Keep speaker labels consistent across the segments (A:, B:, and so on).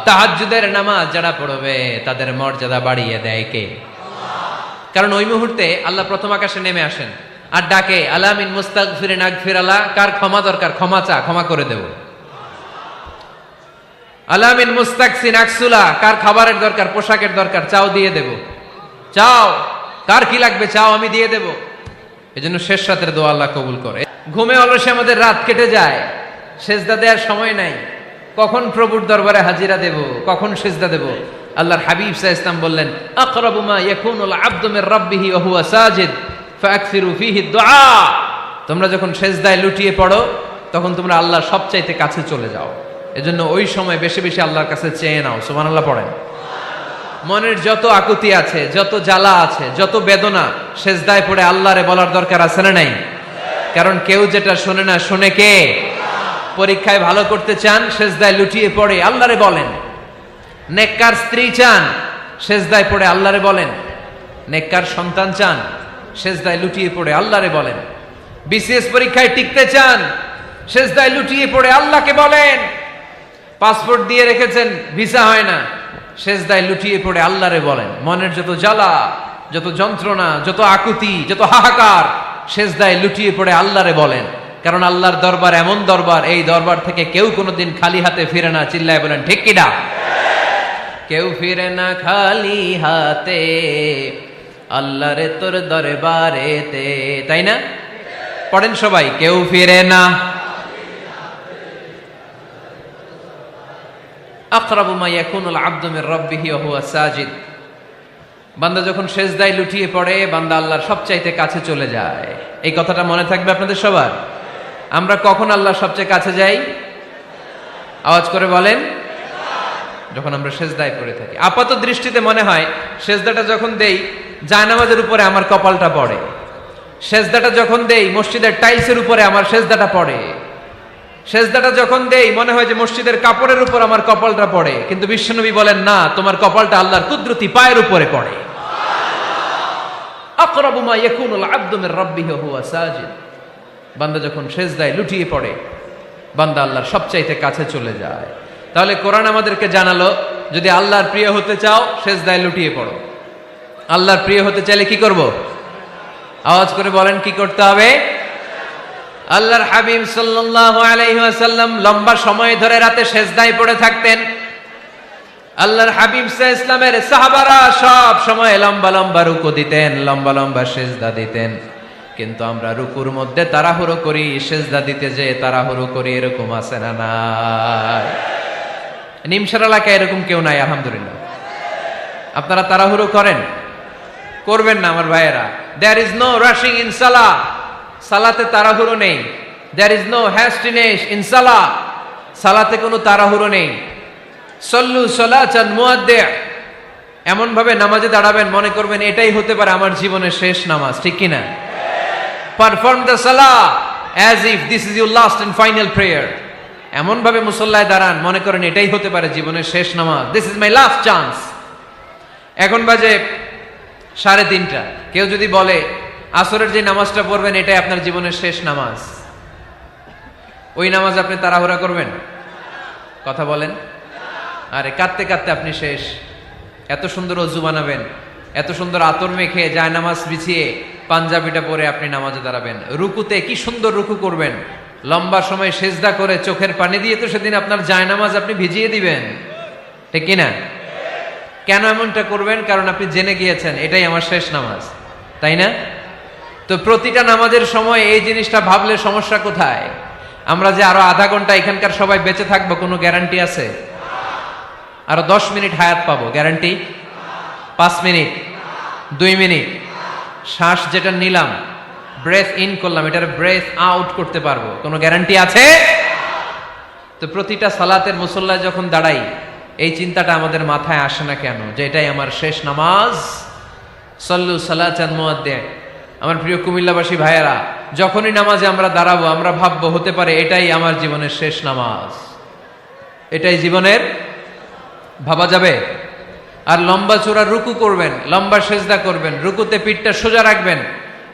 A: তাহাজ্জুদের নামাজ যারা পড়বে তাদের মর্যাদা বাড়িয়ে দেয় কে? কারণ ওই মুহূর্তে আল্লাহ প্রথম আকাশে নেমে আসেন আর ডাকে, আলা মিন মুস্তাগফিরিন আগফিরালা, কার ক্ষমা দরকার ক্ষমা চা, ক্ষমা করে দেব। আলা মিন মুস্তাকসিন আকসুলা, কার খাবারের দরকার পোশাকের দরকার চাও দিয়ে দেব। চাও, কার কি লাগবে চাও আমি দিয়ে দেব। এজন্য শেষ রাতের দোয়া আল্লাহ কবুল করে। ঘুমে অলসে আমাদের রাত কেটে যায়, সেজদা দেওয়ার সময় নাই। কখন প্রভুর দরবারে হাজিরা দেব, কখন সেজদা দেব? আল্লাহর হাবিব সাল্লাল্লাহু আলাইহি ওয়াসাল্লাম বললেন, আকরাবু মা ইয়াকুনুল আবদু মির রাব্বিহি ওয়া হুয়া সাজিদ ফাকসিরু ফীহি দুআ। তোমরা যখন সেজদায় লুটিয়ে পড়ো তখন তোমরা আল্লাহর সবচাইতে কাছে চলে যাও। এজন্য ওই সময় বেশি বেশি আল্লাহর কাছে চেয়ে নাও। সুবহানাল্লাহ পড়েন। মনের যত আকুতি আছে, যত জ্বালা আছে, যত বেদনা, সেজদায় পড়ে আল্লাহরে বলার দরকার আছে না নাই? কারণ কেউ যেটা শোনে না, শোনে কে? পরীক্ষায় ভালো করতে চান, সেজদায় লুটিয়ে পড়ে আল্লাহরে বলেন। নেককার স্ত্রী চান, সেজদায় পড়ে আল্লাহরে বলেন। নেককার সন্তান চান, সেজদায় লুটিয়ে পড়ে আল্লাহরে বলেন। বিসিএস পরীক্ষায় টিকতে চান, সেজদায় লুটিয়ে পড়ে আল্লাহকে বলেন। পাসপোর্ট দিয়ে রেখেছেন, ভিসা হয় না, সেজদায় লুটিয়ে পড়ে আল্লাহরে বলেন। মনের যত জ্বালা, যত যন্ত্রণা, যত আকুতি, যত হাহাকার, সেজদায় লুটিয়ে পড়ে আল্লাহরে বলেন। কারণ আল্লাহর দরবার এমন দরবার, এই দরবার থেকে কেউ কোনোদিন খালি হাতে ফিরে না। চিল্লায় বলেন ঠিক কিনা? কেউ ফিরে না খালি হাতে আল্লাহরে তোর দরবারেতে, তাই না? পড়েন সবাই, কেউ ফিরে না। আকরাবু মা ইয়াকুনুল আবদু মির রাব্বিহি ওয়া হুয়া সাজিদ। বান্দা যখন সেজদায় লুটিয়ে পড়ে, বান্দা আল্লাহর সবচাইতে কাছে চলে যায়। এই কথাটা মনে থাকবে আপনাদের সবার। আমরা কখন আল্লাহর সবচেয়ে কাছে যাই? আওয়াজ করে বলেন। যখন আমরা সেজদায় পড়ে থাকি। আপাত দৃষ্টিতে মনে হয় সেজদাটা যখন দেই জায়নামাজের উপরে আমার কপালটা পড়ে, সেজদাটা যখন দেই মসজিদের টাইলসের উপরে আমার সেজদাটা পড়ে, সেজদাটা যখন দেই মনে হয় যে মসজিদের কাপড়ের উপর আমার কপালটা পড়ে। কিন্তু বিশ্বনবী বলেন না, তোমার কপালটা আল্লাহর কুদরতি পায়ের উপরে পড়ে। আকরাবু মা ইয়াকুনুল আবদু মির রাব্বিহি ওয়া হুয়া সাজিদ। বান্দা যখন সেজদায় লুটিয়ে পড়ে, বান্দা আল্লাহর সবচাইতে কাছে চলে যায়। তাহলে কোরআন আমাদেরকে জানালো, যদি আল্লাহর প্রিয় হতে চাও সেজদায় লুটিয়ে পড়ো। আল্লাহর প্রিয় হতে চাইলে কি করব? আওয়াজ করে বলেন কি করতে হবে? আল্লাহর হাবিব সাল্লাল্লাহু আলাইহি ওয়াসাল্লাম লম্বা সময় ধরে রাতে সেজদায় পড়ে থাকতেন। আল্লাহর হাবিব সাল্লাল্লাহু আলাইহি ওয়াসাল্লামের সাহাবারা সব সময় লম্বা লম্বা রুকু দিতেন, লম্বা লম্বা সেজদা দিতেন। কিন্তু আমরা রুকুর মধ্যে তাড়াহুড়ো করি, সেজদা দিতে যে তাড়াহুড়ো করি, এরকম আছে না নাই? নিমসার এলাকায় এরকম কেউ নাই আলহামদুলিল্লাহ। আপনারা তাড়াহুড়ো করেন? করবেন না আমার ভাইয়েরা। There is no rushing in সালাহ। সালাতে তাড়াহুড়ো নেই। There is no hastiness in সালাহ। সালাতে কোনো তাড়াহুড়ো নেই। সল্লু সালাতান মুআদ্দি'। এমন ভাবে নামাজে দাঁড়াবেন মনে করবেন এটাই হতে পারে আমার জীবনের শেষ নামাজ, ঠিক কি না? পারফর্ম দ্য সালাহ as if this is your last and final prayer. এমন ভাবে মুসল্লায় দাঁড়ান মনে করেন এটাই হতে পারে জীবনের শেষ নামাজ। This is my last chance. এখন বাজে 3:30। কেউ যদি বলে আসরের যে নামাজটা পড়বেন এটাই আপনার জীবনের শেষ নামাজ, ওই নামাজ আপনি তাড়াহুড়া করবেন? কথা বলেন। আরে কাঁদতে কাঁদতে আপনি শেষ। এত সুন্দর অজু বানাবেন, এত সুন্দর আতর মেখে জায়নামাজ বিছিয়ে পাঞ্জাবিটা পরে আপনি নামাজে দাঁড়াবেন। রুকুতে কি সুন্দর রুকু করবেন, লম্বা সময় সেজদা করে চোখের পানি দিয়ে তো সেদিন আপনার জায়নামাজ আপনি ভিজিয়ে দিবেন, ঠিক কিনা? কেন এমনটা করবেন? কারণ আপনি জেনে গিয়েছেন এটাই আমার শেষ নামাজ, তাই না? তো প্রতিটা নামাজের সময় এই জিনিসটা ভাবলে সমস্যা কোথায়? আমরা যে আরো আধা ঘন্টা এখানকার সবাই বেঁচে থাকবো কোনো গ্যারান্টি আছে? আরো 10 মিনিট হায়াত পাবো, গ্যারান্টি? 5 মিনিট, 2 মিনিট, শ্বাস যেটা নিলাম, ব্রেথ ইন করলাম, এটার ব্রেথ আউট করতে পারবো, কোনো গ্যারান্টি আছে? তো প্রতিটা সালাতের মুসল্লায় যখন দাঁড়াই এই চিন্তাটা আমাদের মাথায় আসে না কেন যে এটাই আমার শেষ নামাজ? সল্লু সালাতান মুআদ্দি'। আমার প্রিয় কুমিল্লাবাসী ভাইয়েরা, যখনই নামাজে আমরা দাঁড়াবো আমরা ভাববো হতে পারে এটাই আমার জীবনের শেষ নামাজ, এটাই জীবনের। ভাবা যাবে? আর লম্বা চূড়া রুকু করবেন, লম্বা সেজদা করবেন, রুকুতে পিঠটা সোজা রাখবেন।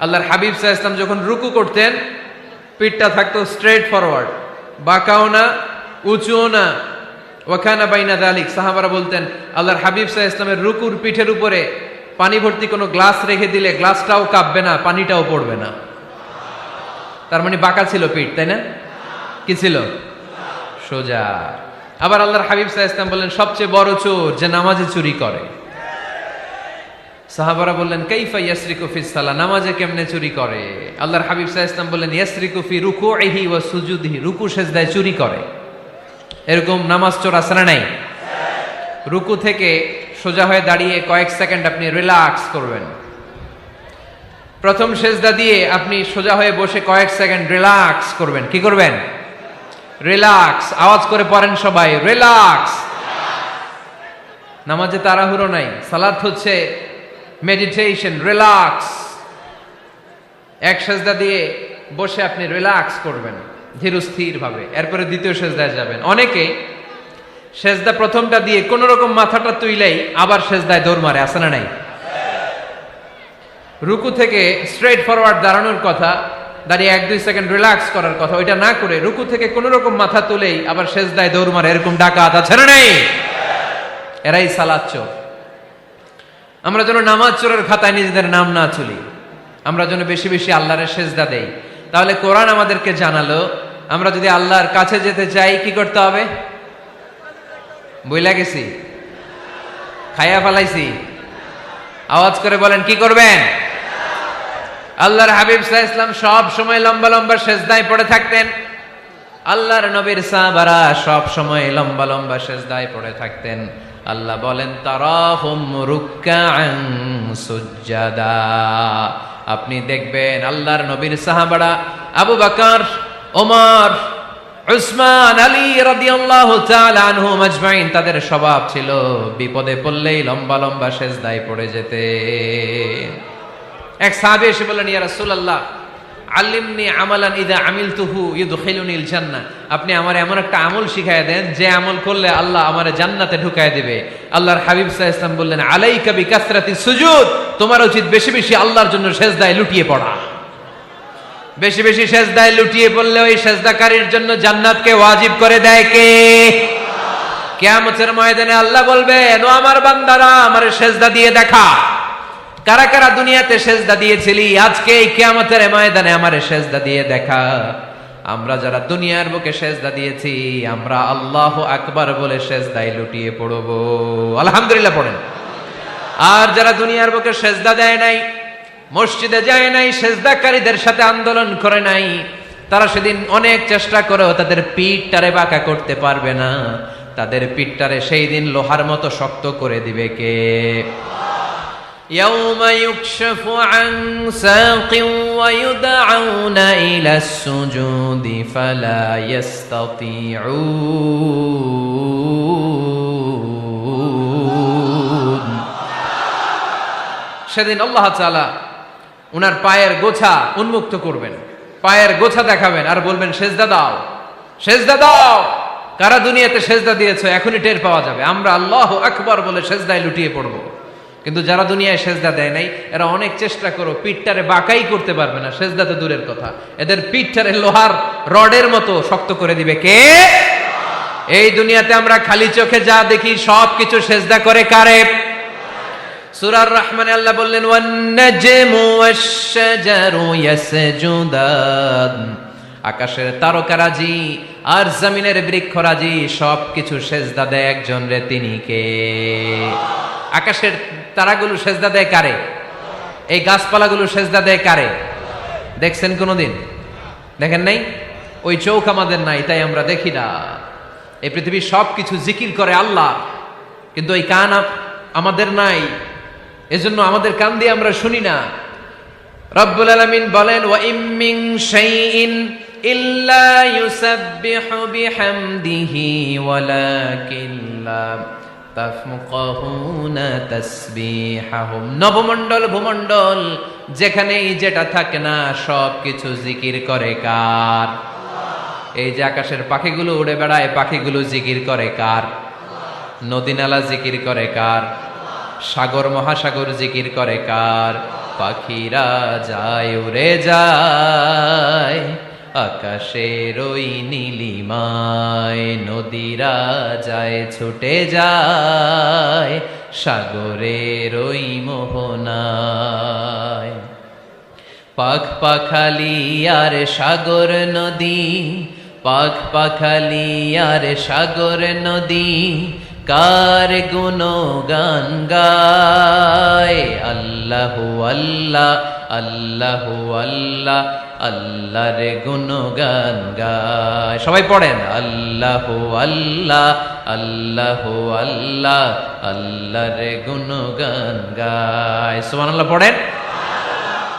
A: আল্লাহর হাবিব সাল্লাল্লাহু আলাইহি ওয়াসাল্লাম যখন রুকু করতেন পিঠটা থাকতো স্ট্রেট ফরওয়ার্ড, বাঁকাও না উঁচুও না, ওয়াকানা বাইনা যালিক, সাহাবারা বলতেন আল্লাহর হাবিব সাল্লাল্লাহু আলাইহি ওয়াসাল্লামের রুকুর পিঠের উপরে পানি ভর্তি কোনো গ্লাস রেখে দিলে গ্লাসটাও কাঁপবে না, পানিটাও পড়বে না। তার মানে বাঁকা ছিল পিঠ, তাই না? কি ছিল? সোজা। আবার আল্লাহর হাবিব সাল্লাল্লাহু আলাইহি ওয়াসাল্লাম বললেন সবচেয়ে বড় চোর যে নামাজে চুরি করে। সাহাবারা বললেন কাইফা ইয়াসরিকু ফিস সালাহ, নামাজে কেমনে চুরি করে? আল্লাহর হাবিব সাল্লাল্লাহু আলাইহি ওয়াসাল্লাম বললেন ইয়াসরিকু ফি রুকুইহি ওয়া সুজুদিহি, রুকু সেজদায় চুরি করে। এরকম নামাজ চোর আছে না নাই? রুকু থেকে সোজা হয়ে দাঁড়িয়ে কয়েক সেকেন্ড আপনি রিল্যাক্স করবেন। প্রথম সেজদা দিয়ে আপনি সোজা হয়ে বসে কয়েক সেকেন্ড রিল্যাক্স করবেন। কি করবেন? রিল্যাক্স। আওয়াজ করে পড়েন সবাই, রিল্যাক্স। নামাজে তাড়াহুড়ো নাই, সালাত হচ্ছে মেডিটেশন, রিল্যাক্স। এক সেজদা দিয়ে বসে আপনি রিল্যাক্স করবেন ধীরস্থির ভাবে, এরপরে দ্বিতীয় সেজদায় যাবেন। অনেকে সেজদা প্রথমটা দিয়ে কোন রকম মাথাটা তুইলেই আবার সেজদায় দৌড় মারে, আছে না নাই? রুকু থেকে স্ট্রেট ফরওয়ার্ড দাঁড়ানোর কথা, দাঁড়িয়ে 1-2 সেকেন্ড রিল্যাক্স করার কথা, ওইটা না করে রুকু থেকে কোন রকম মাথা তুলেই আবার সেজদায় দৌড় মারে, এরকম ডাকাত আছে না নাই? এরাই সালাত চোর। আমরা যেন নামাজ চোরের খাতায় নিজেদের নাম না তুলি, আমরা যেন বেশি বেশি আল্লাহর সেজদা দেই। তাহলে কোরআন আমাদেরকে জানালো আমরা যদি আল্লাহর কাছে যেতে চাই কি করতে হবে? বইলা গেছি? খাইয়া ফেলাইছি? আওয়াজ করে বলেন কি করবেন? আল্লাহর হাবিব সাল্লাল্লাহু আলাইহি ওয়াসাল্লাম সব সময় লম্বা লম্বা সেজদায় পড়ে থাকতেন। আল্লাহর নবীর সাহাবারা সব সময় লম্বা লম্বা সেজদায় পড়ে থাকতেন। আল্লাহ বলেন তারাহুম রুকআন সুজদা, আপনি দেখবেন আল্লাহর নবীর সাহাবারা আবু বকর, ওমর, উসমান, আলী রাদিয়াল্লাহু তাআলা আনহুম আজমাইন, তাদের স্বভাব ছিল বিপদে পড়লেই লম্বা লম্বা সেজদায় পড়ে যেতে। এক সাহাবী এসে বললেন ইয়া রাসূলুল্লাহ আল্লিমনি আমালান ইযা আমিলতুহু ইউদখিলুনিল জান্নাহ, আপনি আমারে এমন একটা আমল শিখায়া দেন যে আমল করলে আল্লাহ আমারে জান্নাতে ঢুকায় দিবে। আল্লাহর হাবিব সাল্লাল্লাহু আলাইহি ওয়াসাল্লাম বললেন আলাইকা বিকাসরাতিস সুজুদ, তোমার উচিত বেশি বেশি আল্লাহর জন্য সেজদায় লুটিয়ে পড়া। বেশি বেশি সেজদায় লুটিয়ে পড়লে ওই সেজদাকারীর জন্য জান্নাতকে ওয়াজিব করে দেয় কে? কিয়ামতের ময়দানে আল্লাহ বলবেন ও আমার বান্দারা আমারে সেজদা দিয়ে দেখা। কারা কারা দুনিয়াতে সেজদা দিয়েছিলি, আজকে এই কিয়ামতের ময়দানে আমারে সেজদা দিয়ে দেখা। আমরা যারা দুনিয়ার বুকে সেজদা দিয়েছি আমরা আল্লাহু আকবার বলে সেজদায় লুটিয়ে পড়ব, আলহামদুলিল্লাহ পড়েন। আর যারা দুনিয়ার বুকে সেজদা দেয় নাই, মসজিদে যায় নাই, সেজদাকারীদের সাথে আন্দোলন করে নাই, তারা সেদিন অনেক চেষ্টা করেও তাদের পিঠটারে বাঁকা করতে পারবে না। তাদের পিঠটারে সেই দিন লোহার মতো শক্ত করে দিবে কে? ইয়াউমা ইউকশাফু আন সাকিন ওয়া ইউদআউনা ইলাস সুজুদি ফালা ইস্তাতিউন। সেদিন আল্লাহ তাআলা উনার পায়ের গোছা উন্মুক্ত করবেন, পায়ের গোছা দেখাবেন আর বলবেন সেজদা দাও, সেজদা দাও। কারা দুনিয়াতে সেজদা দিয়েছো এখনই টের পাওয়া যাবে। আমরা আল্লাহু আকবার বলে সেজদায় লুটিয়ে পড়ব, কিন্তু যারা দুনিয়ায় সেজদা দেয় নাই এরা অনেক চেষ্টা করো পিঠটারে বাঁকাই করতে পারবে না, সেজদা তো দূরের কথা, এদের পিঠটারে লোহার রডের মতো শক্ত করে দিবে কে? এই দুনিয়াতে আমরা খালি চোখে যা দেখি সব কিছু সেজদা করে কারে? সূরার রহমানে আল্লাহ বললেন ওয়ান নাজমু ওয়াশ-শাজারু ইয়াসজুদান, আকাশের তারকারাজি আর জমিনের বৃক্ষরাজি সব কিছু সেজদা দেয় একজন রে, তিনি কে? আকাশের তারাগুলো সেজদা দেয় কারে? এই গাছপালাগুলো সেজদা দেয় কারে? দেখছেন কোনোদিন? দেখেন নাই? ওই চোখ আমাদের নাই তাই আমরা দেখি না। এই পৃথিবীর সব কিছু জিকির করে আল্লাহ, কিন্তু ওই কান আমাদের নাই, এজন্য আমাদের কান দিয়ে আমরা শুনি না। রব্বুল আলামিন বলেন ওয়া ইম মিন শাইইন ইল্লা ইউসাব্বিহু বিহামদিহি ওয়ালাকিন লা তাফকাহুনা তাসবিহাহুম। নবমণ্ডল ভূমণ্ডল যেখানেই যেটা থাকে না সব কিছু জিকির করে কার? এই যে আকাশের পাখিগুলো উড়ে বেড়ায়, পাখিগুলো জিকির করে কার? নদী নালা জিকির করে কার? সাগর মহাসাগর জিকির করে কার? পাখিরা যায় উড়ে যায়, আকাশের ওই নীলিমায় নদীরা যায় ছুটে যায় সাগরের ওই মোহনায়। পাখ পাখালি আর সাগর নদী, পাখ পাখালি আর সাগর নদী, কার গুণগান গায়। আল্লাহু আল্লাহ আল্লাহু আল্লাহ আল্লাহর গুণগান গায়। সবাই পড়েন আল্লাহু আল্লাহ আল্লাহু আল্লাহ আল্লাহর গুণগান গায়। সুবহানাল্লাহ পড়েন।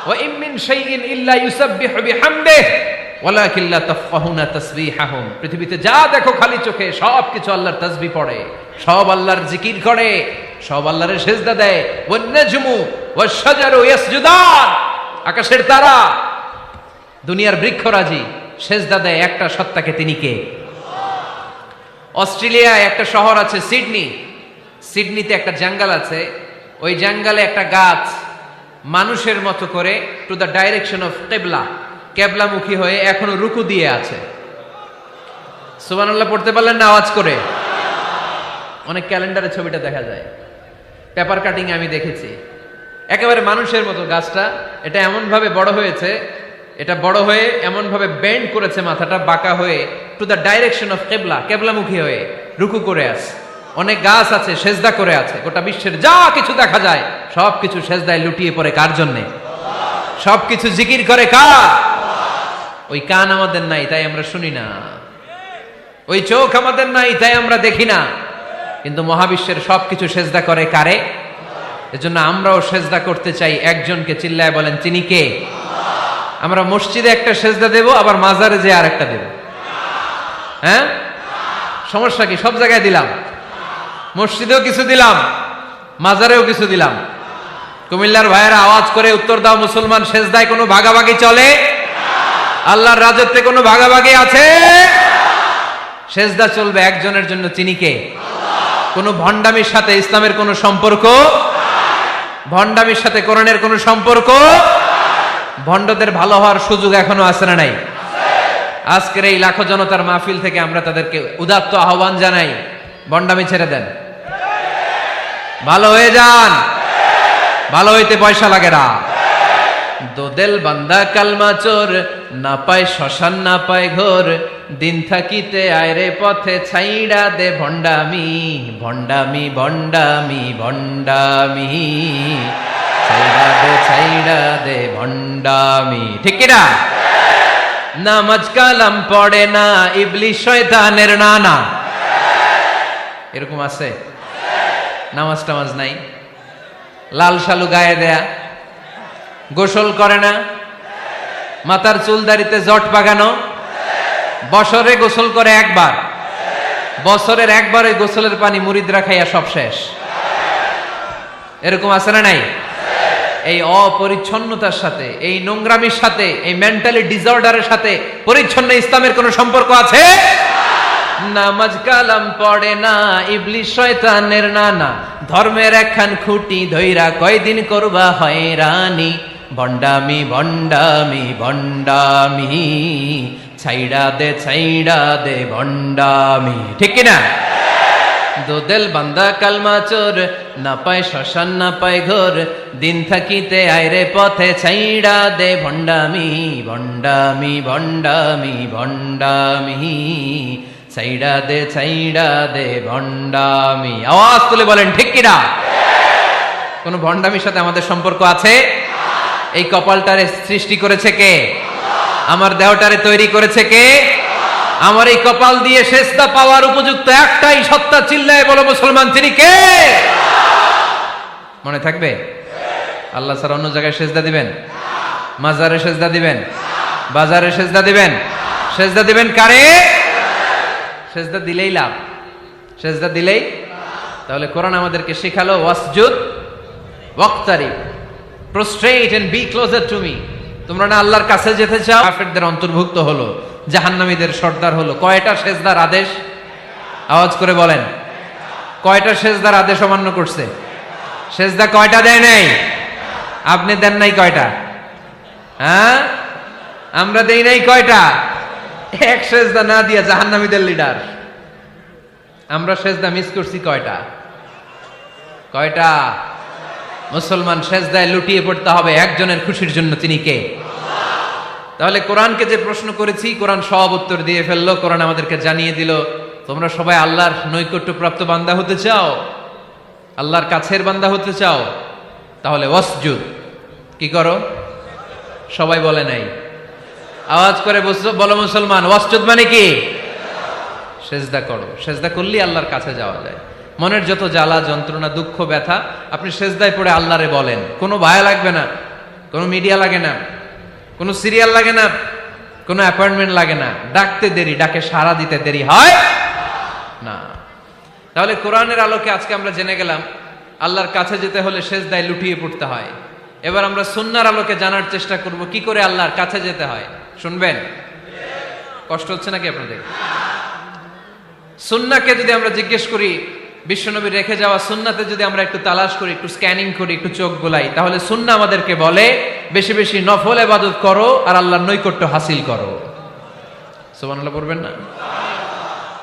A: ওয়া ইম মিন শাইইন ইল্লা ইউসাব্বিহু বিহামদিহি ওয়ালাকিন লা তাফকাহুনা তাসবিহাহুম। পৃথিবীতে যা দেখো খালি চোখে সব কিছু আল্লাহর তাসবিহ পড়ে, সব আল্লাহর জিকির করে, সব আল্লাহর সিজদা দেয়। One নাজমু wash শাজারু ইয়াসজুদান। আকাশের তারা, দুনিয়ার বৃক্ষরাজি সিজদা দেয় একটা সত্তাকে, তিনি কে? অস্ট্রেলিয়ায় একটা শহর আছে সিডনি, সিডনিতে একটা জঙ্গল আছে, ওই জঙ্গলে একটা গাছ মানুষের মতো করে টু দ্য ডাইরেকশন অফ কিবলা, কেবলামুখী হয়ে এখনো রুকু দিয়ে আছে। সুবহানাল্লাহ পড়তে পারলেন না আওয়াজ করে? অনেক ক্যালেন্ডারে ছবিটা দেখা যায়, পেপার কাটিং আমি দেখেছি। একেবারে মানুষের মতো গাছটা, এটা এমন ভাবে বড় হয়েছে, এটা বড় হয়ে এমন ভাবে বেন্ড করেছে, মাথাটা বাঁকা হয়ে টু দ্য ডাইরেকশন অফ কিবলা, কেবলামুখী হয়ে রুকু করে আছে। অনেক গাছ আছে সেজদা করে আছে। গোটা বিশ্বের যা কিছু দেখা যায় সব কিছু সেজদায় লুটিয়ে পড়ে কার জন্যে? সব কিছু জিকির করে কার? ওই কান আমাদের নাই তাই আমরা শুনি না, ওই চোখ আমাদের নাই তাই আমরা দেখি না, কিন্তু মহাবিশ্বের সবকিছু সেজদা করে কারে? এজন্য আমরাও সেজদা করতে চাই একজনকে। চিল্লায় বলেন তিনি কে? আমরা মসজিদে একটা সেজদা দেব, আবার মাজারে যে আর একটা দেব। হ্যাঁ, সমস্যা কি? সব জায়গায় দিলাম, মসজিদেও কিছু দিলাম, মাজারেও কিছু দিলাম। কুমিল্লার ভাইয়েরা আওয়াজ করে উত্তর দাও, মুসলমান সেজদায় কোনো ভাগাভাগি চলে? আল্লাহর রাজত্বে কোনো ভাগাভাগি আছে? সেজদা চলবে একজনের জন্য, তিনি কে? কোনো ভণ্ডামির সাথে ইসলামের কোনো সম্পর্ক, ভণ্ডামির সাথে কোরআনের কোনো সম্পর্ক। ভণ্ডদের ভালো হওয়ার সুযোগ এখনো আছে না নাই? আজকের এই লাখো জনতার মাহফিল থেকে আমরা তাদেরকে উদাত্ত আহ্বান জানাই, ভণ্ডামি ছেড়ে দেন, ভালো হয়ে যান। ভালো হইতে পয়সা লাগে না। দোদেল বান্দা কালমা চোর, না পায় শ্মশান না পায় ঘোর, দিন থাকিতে আয়রে পথে ছাইড়া দে ভণ্ডামি, ভণ্ডামি ভণ্ডামি ভণ্ডামি, ছাইড়া দে ভণ্ডামি। ঠিক কিনা? নামাজ কালাম পড়ে না, ইবলিশ শয়তানের নানা। এরকম আছে? নামাজ টামাজ নাই, লাল শালু গায়ে দেয়া, গোসল করে না, মাথার চুল দাড়িতে জট পাকানো, বছরে গোসল করে একবার, বছরের একবারে গোসলের পানি মুরিদরা খাইয়া সব শেষ। এরকম আছে না নাই? এই অপরিচ্ছন্নতার সাথে, এই নোংরামির সাথে, এই মেন্টালি ডিসঅর্ডারের সাথে পরিচ্ছন্ন ইসলামের কোনো সম্পর্ক আছে? নামাজ কালাম পড়ে না, ইবলিশ শয়তানের নানা, ধর্মের একখান খুঁটি ধইরা কয়দিন করবা হয়রানি, ভণ্ডামি ভণ্ডামি ভণ্ডামি, ছাইড়া দে ভণ্ডামি। ঠিক কিনা? দোদেল বান্দা কালমা চোর, না পায় শ্মশান না পায় ঘোর, দিন থাকিতে আয়রে পথে ছাইড়া দে ভণ্ডামি, ভণ্ডামি ভণ্ডামি ভণ্ডামি, ছাইড়া দে ভণ্ডামি। আওয়াজ তুলে বলেন ঠিক কিনা? কোন ভণ্ডামির সাথে আমাদের সম্পর্ক আছে? এই কপালটারে সৃষ্টি করেছে কে? আমার দেহটারে তৈরি করেছে কে? আমার এই কপাল দিয়ে সেজদা পাওয়ার উপযুক্ত একটাই সত্তা, চিল্লায় বলো মুসলমান, তিনি কে? মনে থাকবে? আল্লাহ ছাড়া অন্য জায়গায় সেজদা দিবেন? মাজারে সেজদা দিবেন? বাজারে সেজদা দিবেন? সেজদা দিবেন কারে? সেজদা দিলেই লাভ, সেজদা দিলেই। তাহলে কোরআন আমাদেরকে শেখালো ওয়াসজুদ ওয়াক্তারিব, prostrate and be closer to me. তোমরা না আল্লাহর কাছে যেতে চাও? কাফেরদের অন্তর্ভুক্ত হলো, জাহান্নামীদের সর্দার হলো। কয়টা সেজদার আদেশ? আওয়াজ করে বলেন, কয়টা সেজদার আদেশ অমান্য করছে? সেজদা কয়টা দেয় নাই? আপনি দেন নাই কয়টা? হ্যাঁ, আমরা দেই নাই কয়টা? এক সেজদা না দিয়া জাহান্নামীদের লিডার। আমরা সেজদা মিস করছি কয়টা? কয়টা? মুসলমান সেজদায় লুটিয়ে পড়তে হবে একজনের খুশির জন্য, তিনি কে? তাহলে কোরআনকে যে প্রশ্ন করেছি, কোরআন সব উত্তর দিয়ে ফেললো। কোরআন আমাদেরকে জানিয়ে দিল, তোমরা সবাই আল্লাহর নৈকট্যপ্রাপ্ত বান্দা হতে চাও, আল্লাহর কাছের বান্দা হতে চাও, তাহলে ওয়াসজুদ, কি করো? সবাই বলে নাই, আওয়াজ করে বলো মুসলমান, ওয়াসজুদ মানে কি? সেজদা করো। সেজদা করলেই আল্লাহর কাছে যাওয়া যায়। মনের যত জ্বালা যন্ত্রণা দুঃখ ব্যথা আপনি সেজদায় পড়ে আল্লাহরে বলেন। কোনো ভায়া লাগবে না, কোনো মিডিয়া লাগে না, কোনো সিরিয়াল লাগে না, কোনো অ্যাপয়েন্টমেন্ট লাগে না। ডাকতে দেরি, ডাকে সাড়া দিতে দেরি হয় না। তাহলে কোরআনের আলোকে আজকে আমরা জেনে গেলাম আল্লাহর কাছে যেতে হলে সেজদায় লুটিয়ে পড়তে হয়। এবার আমরা সুন্নাহর আলোকে জানার চেষ্টা করব কি করে আল্লাহর কাছে যেতে হয়। শুনবেন? কষ্ট হচ্ছে নাকি আপনাদের? সুন্নাহকে যদি আমরা জিজ্ঞেস করি, বিশ্বনবী রেখে যাওয়া সুন্নাতে যদি আমরা একটু তালাশ করি, একটু স্ক্যানিং করি, একটু চোখ গোলাই, তাহলে সুন্নাহ আমাদেরকে বলে বেশি বেশি নফল ইবাদত করো আর আল্লাহর নৈকট্য হাসিল করো। সুবহানাল্লাহ পড়বেন না?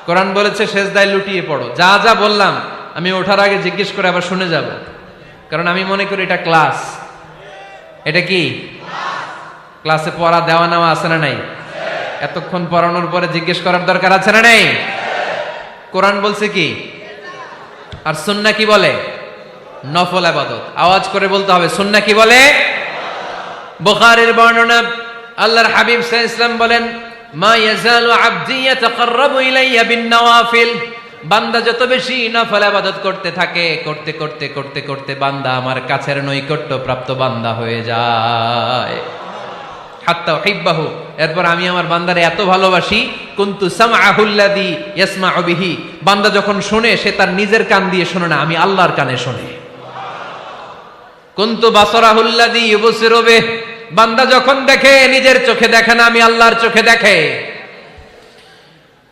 A: কোরআন বলেছে সেজদায় লুটিয়ে পড়ো। যা যা বললাম আমি ওঠার আগে জিজ্ঞেস করে আবার শুনে যাব, কারণ আমি মনে করি এটা ক্লাস। এটা কি ক্লাসে পড়া দেওয়া নেওয়া আছে না নাই? এতক্ষণ পড়ানোর পরে জিজ্ঞেস করার দরকার আছে না নাই? কোরআন বলছে কি আর সুন্নাহ কি বলে? নফল ইবাদত। আওয়াজ করে বলতে হবে, সুন্নাহ কি বলে? বুখারীর বর্ণনা, আল্লাহর হাবিব সাল্লাল্লাহু আলাইহি ওয়াসাল্লাম বলেন, মা ইয়াজালু আবদি ইয়াতাকাররাবু ইলাইয়া বিন-নওয়াফিল, বান্দা যত বেশি নফল ইবাদত করতে থাকে, করতে করতে করতে করতে বান্দা আমার কাছের নৈকট্য প্রাপ্ত বান্দা হয়ে যায়। হাত্তা উহিব্বাহু, এরপর আমি আমার বান্দারে এত ভালোবাসি, কুনতু সামআহুল্লাযী ইয়াসমাউ বিহি, বান্দা যখন শুনে সে তার নিজের কান দিয়ে শুনে না, আমি আল্লাহর কানে শুনে। কুনতু বাসরাহুল্লাযী ইউবসিরু বিহি, বান্দা যখন দেখে নিজের চোখে দেখে না, আমি আল্লাহর চোখে দেখে।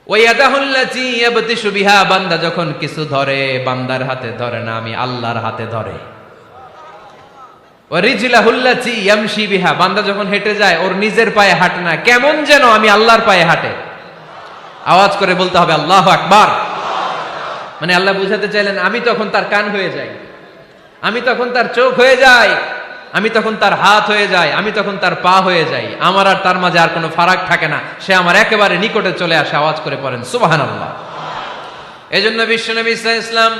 A: ওয়ায়াদাহুল্লাযী ইয়াবতিশু বিহা, বান্দা যখন কিছু ধরে বান্দার হাতে ধরে না, আমি আল্লাহর হাতে ধরে। ওয়ারিজলাহুল্লাযী ইয়ামশি বিহা, বান্দা যখন হেঁটে যায় ওর নিজের পায়ে হাঁটে না, কেমন যেন আমি আল্লাহর পায়ে হাঁটে। আওয়াজ করে বলতে হবে আল্লাহু আকবার। মানে আল্লাহ বুঝাতে চাইলেন আমি তখন তার কান হয়ে যাই, আমি তখন তার চোখ হয়ে যাই, আমি তখন তার হাত হয়ে যাই, আমি তখন তার পা হয়ে যাই। আমার আর তার মাঝে আর কোনো ফারাক থাকে না, সে আমার একেবারে নিকটে চলে আসে। আওয়াজ করে পড়েন সুবহানাল্লাহ। এজন্য বিশ্বনবী সাল্লাল্লাহু আলাইহি ওয়াসাল্লাম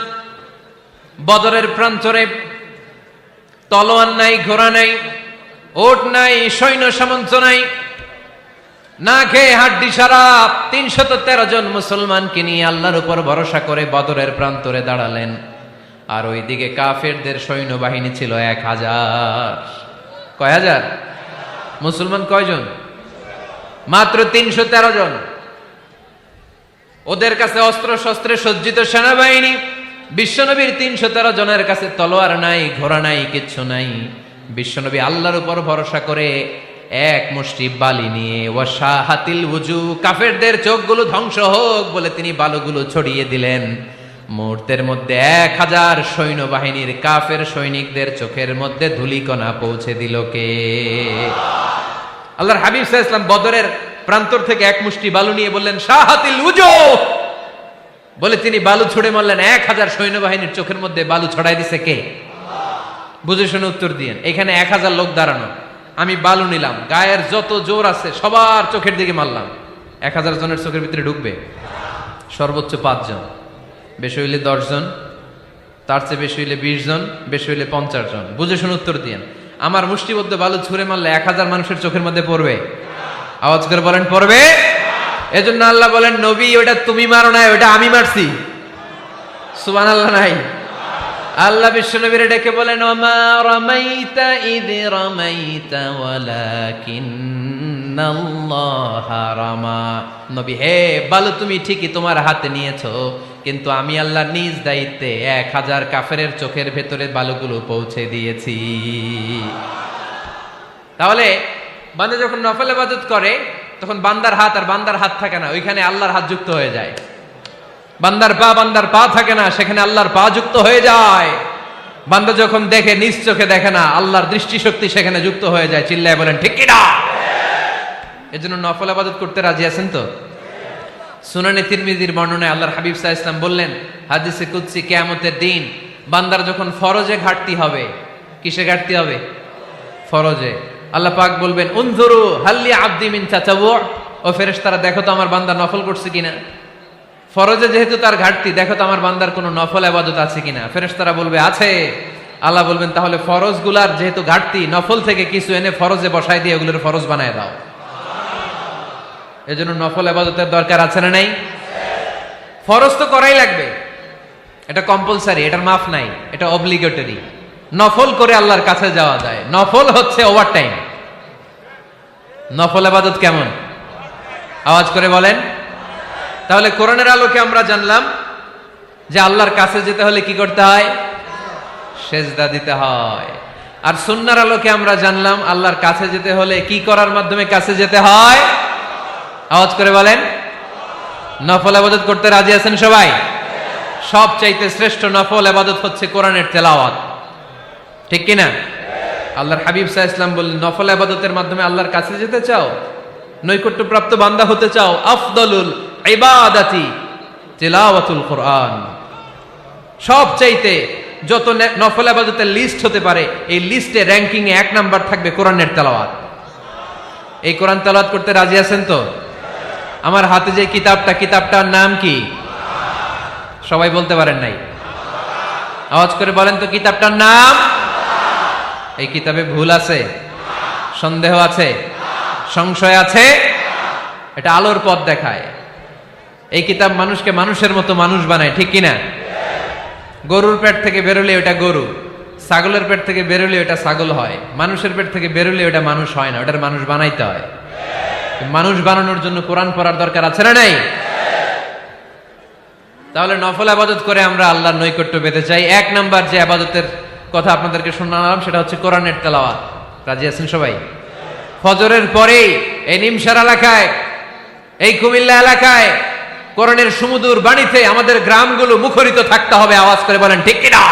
A: বদরের প্রান্তরে তলোয়ার নাই, ঘোড়া নাই, ওট নাই, সৈন্য সামন্ত নাই, না খেয়ে হাড্ডি সারা 313 জন মুসলমানকে নিয়ে আল্লাহর উপর ভরসা করে বদরের প্রান্তরে দাঁড়ালেন। আর ওইদিকে কাফেরদের সৈন্যবাহিনী ছিল 1000। কয় হাজার? মুসলমান কয়জন? মাত্র 313 জন। ওদের কাছে অস্ত্র শস্ত্রে সজ্জিত সেনাবাহিনী। বিশ্বনবীর 313 জনের কাছে তলোয়ার নাই, ঘোড়া নাই, কিচ্ছু নাই। বিশ্বনবী আল্লাহর উপর ভরসা করে এক মুষ্টি বালি নিয়ে, ওয়াশাহাতিল ওযু, কাফেরদের চোখগুলো ধ্বংস হোক বলে তিনি বালুগুলো ছড়িয়ে দিলেন। মুহূর্তের মধ্যে 1000 সৈন্যবাহিনীর কাফের সৈনিকদের চোখের মধ্যে ধূলিকণা পৌঁছে দিল কে? আল্লাহর হাবিব সাল্লাল্লাহু আলাইহি ওয়াসাল্লাম বদরের প্রান্তর থেকে এক মুষ্টি বালু নিয়ে বললেন শাহাতিল ওযু, বলে তিনি বালু ছুড়ে মারলেন। 1000 সৈন্যবাহিনীর চোখের মধ্যে বালু ছড়াই দিছে কে? বুঝে শুনে উত্তর দিয়েন। এখানে 1000 লোক দাঁড়ানো, আমি বালু নিলাম, গায়ের যত জোর আছে সবার চোখের দিকে মারলাম। 1000 জনের চোখের ভিতরে ঢুকবে? সর্বোচ্চ 5 জন, বেশি হইলে 10 জন, তার চেয়ে বেশি হইলে 20 জন, বেশি হইলে 50 জন। বুঝে শুনে উত্তর দিয়েন। আমার মুষ্টিবদ্ধ বালু ছুঁড়ে মারলে 1000 মানুষের চোখের মধ্যে পড়বে? আওয়াজ করে বলেন পড়বে। এজন্য আল্লাহ বলেন নবী ওটা তুমি মারো না, ওটা আমি মারছি। সুবহানাল্লাহ নাই? আল্লাহ বিশ্বনবীরে ডেকে বলেন ওমা রামাইতা ইয রামাইতা ওয়ালাকিন্নাল্লাহা রামা। নবী হে, বালু তুমি ঠিকই তোমার হাতে নিয়েছো, কিন্তু আমি আল্লাহ নিজ দায়িত্বে 1000 কাফেরের চোখের ভেতরে বালুগুলো পৌঁছে দিয়েছি। তাহলে বান্দা যখন নফল ইবাদত করে তখন বান্দার হাত আর বান্দার হাত থাকে না, ওইখানে আল্লাহর হাত যুক্ত হয়ে যায়। বান্দার পা থাকে না, সেখানে আল্লাহর পা যুক্ত হয়ে যায়। বান্দা যখন দেখে নিজ চোখে দেখে না, আল্লাহর দৃষ্টিশক্তি সেখানে যুক্ত হয়ে যায়। চিল্লায় বলেন ঠিক কিনা? এজন্য নফল ইবাদত করতে রাজি আছেন তো? সুনানে তিরমিজির বর্ণনায় আল্লাহর হাবিব সাল্লাল্লাহু আলাইহি ওয়াসাল্লাম বললেন, হাদিসে কুদসি, কিয়ামতের দিন বান্দার যখন ফরজে ঘাটতি হবে, কিসে ঘাটতি হবে? ফরজে। আল্লাহ পাক বলবেন, উনজুরু হাল্লি আবদি মিন তাতাওয়ু, ও ফেরেশতারা দেখো তো আমার বান্দা নফল করছে কিনা। ফরজে যেহেতু তার ঘাটতি, দেখো তো আমার বান্দার কোনো নফল ইবাদত আছে কিনা। ফেরেশতারা বলবে আছে। আল্লাহ বলবেন, তাহলে ফরজগুলার যেহেতু ঘাটতি, নফল থেকে কিছু এনে ফরজে বসায় দিয়ে ওগুলোর ফরজ বানায় দাও। এজন্য নফল ইবাদতের দরকার আছে না নাই? ফরজ তো করাই লাগবে, এটা কম্পালসারি, এটার মাফ নাই, এটা অব্লিগেটরি। নফল করে আল্লাহর কাছে যাওয়া যায়। নফল হচ্ছে ওভারটাইম। নফল ইবাদত কেমন? আওয়াজ করে বলেন। তাহলে কোরআনের আলোকে আমরা জানলাম যে আল্লাহর কাছে যেতে হলে কি করতে হয়? সেজদা দিতে হয়। আর সুন্নাহর আলোকে আমরা জানলাম আল্লাহর কাছে যেতে হলে কি করার মাধ্যমে কাছে যেতে হয়? আওয়াজ করে বলেন। নফল ইবাদত করতে রাজি আছেন সবাই? সবচাইতে শ্রেষ্ঠ নফল ইবাদত হচ্ছে কোরআনের তেলাওয়াত, ঠিক কি না? আল্লাহর হাবিব সাল্লাল্লাহু আলাইহি ওয়াসাল্লাম বললেন, নফল ইবাদতের মাধ্যমে আল্লাহর কাছে যেতে চাও, নৈকট্যপ্রাপ্ত বান্দা হতে চাও, আফদলুল ইবাদাতি তিলাওয়াতুল কোরআন। সবচাইতে যত নফল ইবাদতের লিস্ট হতে পারে, এই লিস্টে র‍্যাঙ্কিং এ 1 নাম্বার থাকবে কোরআনের তেলাওয়াত। এই কোরআন তেলাওয়াত করতে রাজি আছেন তো? আমার হাতে যে কিতাবটার নাম কি? সবাই বলতে পারেন নাই? আওয়াজ করে বলেন তো, কিতাবটার নাম? এই কিতাবে ভুল আছে? সন্দেহ আছে? সংশয় আছে? এটা আলোর পথ দেখায়। এই কিতাব মানুষকে মানুষের মতো মানুষ বানায়, ঠিক কিনা? গরুর পেট থেকে বেরোলে ওটা গরু, ছাগলের পেট থেকে বেরোলে ওটা ছাগল হয়, মানুষের পেট থেকে বেরোলে ওটা মানুষ হয় না, ওটার মানুষ বানাইতে হয়। মানুষ বানানোর জন্য কোরআন পড়ার দরকার আছে না নাই? তাহলে নফল ইবাদত করে আমরা আল্লাহর নৈকট্য পেতে চাই। 1 নাম্বার যে ইবাদতের কথা আপনাদেরকে শোনালাম সেটা হচ্ছে কোরআনের তেলাওয়াত। রাজি আছেন সবাই? ফজরের পরেই এই নিমসার এলাকায়, এই কুমিল্লা এলাকায় কোরআনের সুমধুর বাণীতে আমাদের গ্রামগুলো মুখরিত থাকতে হবে। আওয়াজ করে বলেন ঠিক কিনা?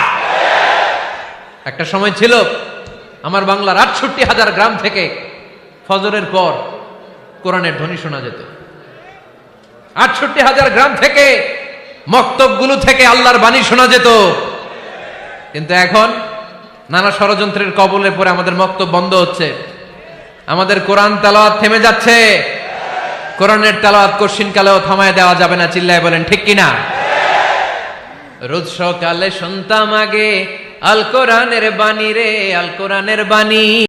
A: একটা সময় ছিল আমার বাংলার ৬৮,০০০ গ্রাম থেকে ফজরের পর কোরআনের ধ্বনি শোনা যেত। ৬৮,০০০ গ্রাম থেকে, মক্তবগুলো থেকে আল্লাহর বাণী শোনা যেত। কিন্তু এখন নানা ষড়যন্ত্রের কবলে পড়ে আমাদের মক্তব বন্ধ হচ্ছে, আমাদের কোরআন তেলাওয়াত থেমে যাচ্ছে। কোরআনের তেলাওয়াত কশিনকালেও থামায় দেওয়া যাবে না। চিল্লায় বলেন ঠিক কিনা? রোজ সকালে শুনতাম আগে আল কোরআনের বাণী রে, আল কোরআনের বাণী।